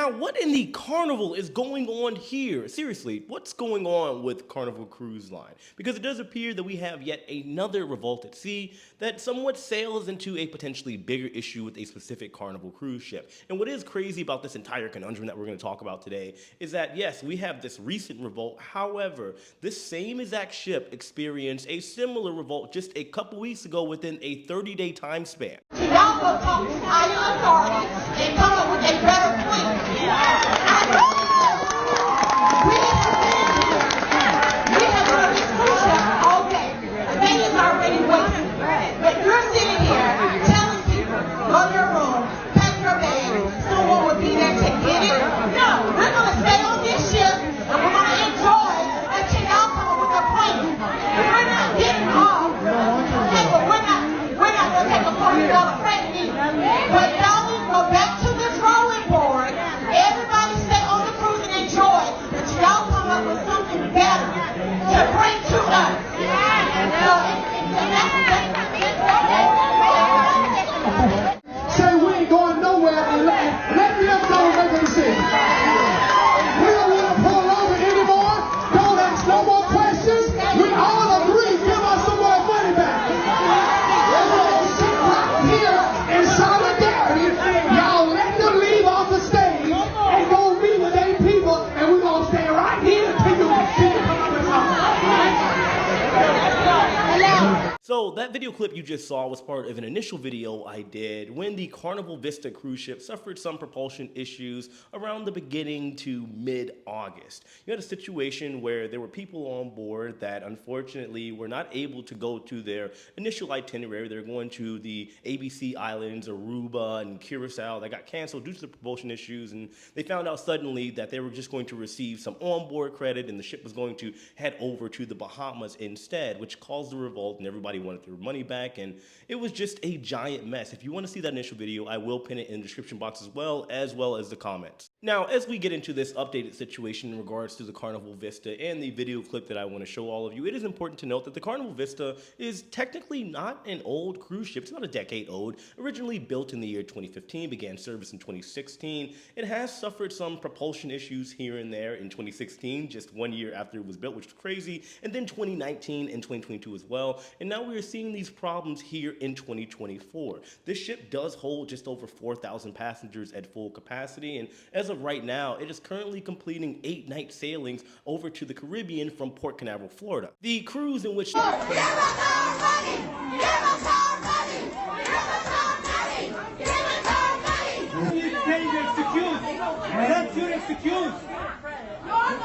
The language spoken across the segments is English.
Now, what in the Carnival is going on here? Seriously, what's going on with Carnival Cruise Line? Because it does appear that we have yet another revolt at sea that somewhat sails into a potentially bigger issue with a specific Carnival cruise ship. And what is crazy about this entire conundrum that we're going to talk about today is that, yes, we have this recent revolt. However, this same exact ship experienced a similar revolt just a couple weeks ago within a 30-day time span. Y'all go talk to higher authorities and come up with a better plan. We have been on this cruise ship all day. The day is already waiting. But you're sitting here telling people, go to your room, pack your bag, someone will be there to get it. No, we're going to stay on this ship and we're going to enjoy until y'all come up with a plan. We're not getting off. Okay, but we're not going to take a $40 credit either. But y'all need to go back to the drawing board. Everybody stay on the cruise and enjoy until y'all come up with something better to bring to us. Say we ain't going nowhere and let me up know make a decision. We don't want to pull over anymore. Don't ask no more questions. We all agree, give us some more money back. We're going to sit right here in solidarity. Y'all let them leave off the stage and go meet with their people, and we're going to stay right here until you come up with something. So that video clip you just saw was part of an initial video I did when the Carnival Vista cruise ship suffered some propulsion issues around the beginning to mid-August. You had a situation where there were people on board that unfortunately were not able to go to their initial itinerary. They're going to the ABC Islands, Aruba, and Curacao. That got canceled due to the propulsion issues, and they found out suddenly that they were just going to receive some onboard credit and the ship was going to head over to the Bahamas instead, which caused the revolt and everybody wanted their money back, and it was just a giant mess. If you want to see that initial video, I will pin it in the description box as well as the comments. Now, as we get into this updated situation in regards to the Carnival Vista and the video clip that I want to show all of you, it is important to note that the Carnival Vista is technically not an old cruise ship. It's about a decade old. Originally built in the year 2015, began service in 2016. It has suffered some propulsion issues here and there in 2016, just 1 year after it was built, which was crazy, and then 2019 and 2022 as well. And now we are seeing these problems here in 2024. This ship does hold just over 4,000 passengers at full capacity, and as of right now, it is currently completing 8-night sailings over to the Caribbean from Port Canaveral, Florida. The cruise in which... Give us our money! Give us our money! Give us our money! Give us our money! You pay your excuse. That's your excuse.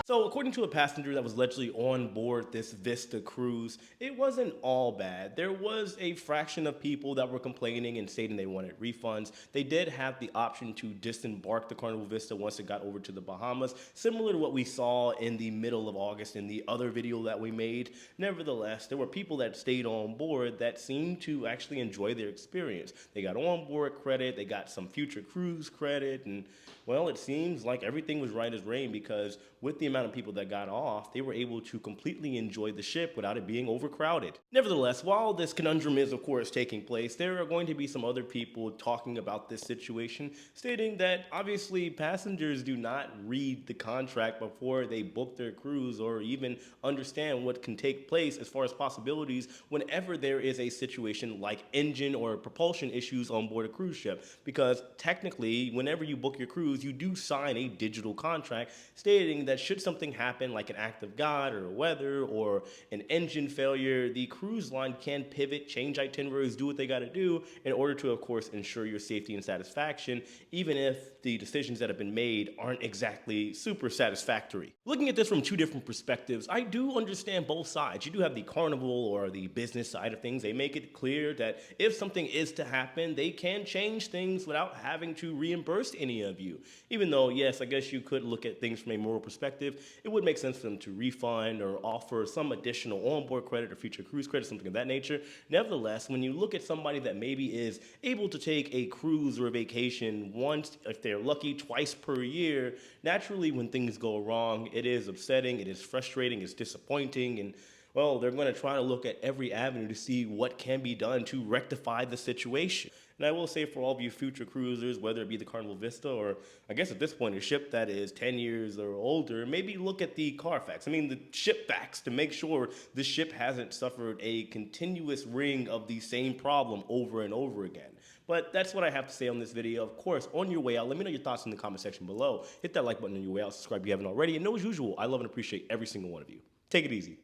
So according to a passenger that was allegedly on board this Vista cruise, it wasn't all bad. There was a fraction of people that were complaining and stating they wanted refunds. They did have the option to disembark the Carnival Vista once it got over to the Bahamas, similar to what we saw in the middle of August in the other video that we made. Nevertheless, there were people that stayed on board that seemed to actually enjoy their experience. They got onboard credit, they got some future cruise credit, and well, it seems like everything was right as rain because with the amount of people that got off, they were able to completely enjoy the ship without it being overcrowded. Nevertheless, while this conundrum is of course taking place, there are going to be some other people talking about this situation, stating that obviously passengers do not read the contract before they book their cruise or even understand what can take place as far as possibilities whenever there is a situation like engine or propulsion issues on board a cruise ship. Because technically, whenever you book your cruise, you do sign a digital contract stating that should something happen like an act of God or weather or an engine failure, the cruise line can pivot, change itineraries, do what they got to do in order to, of course, ensure your safety and satisfaction, even if the decisions that have been made aren't exactly super satisfactory. Looking at this from two different perspectives, I do understand both sides. You do have the Carnival or the business side of things. They make it clear that if something is to happen, they can change things without having to reimburse any of you. Even though, yes, I guess you could look at things from a moral perspective, it would make sense for them to refund or offer some additional onboard credit or future cruise credit, something of that nature. Nevertheless, when you look at somebody that maybe is able to take a cruise or a vacation once, if they're lucky, twice per year, naturally when things go wrong, it is upsetting, it is frustrating, it's disappointing, and well, they're going to try to look at every avenue to see what can be done to rectify the situation. And I will say for all of you future cruisers, whether it be the Carnival Vista or I guess at this point a ship that is 10 years or older, maybe look at the Carfax. I mean the ship facts to make sure the ship hasn't suffered a continuous ring of the same problem over and over again. But that's what I have to say on this video. Of course, on your way out, let me know your thoughts in the comment section below. Hit that like button on your way out, subscribe if you haven't already, and as usual, I love and appreciate every single one of you. Take it easy.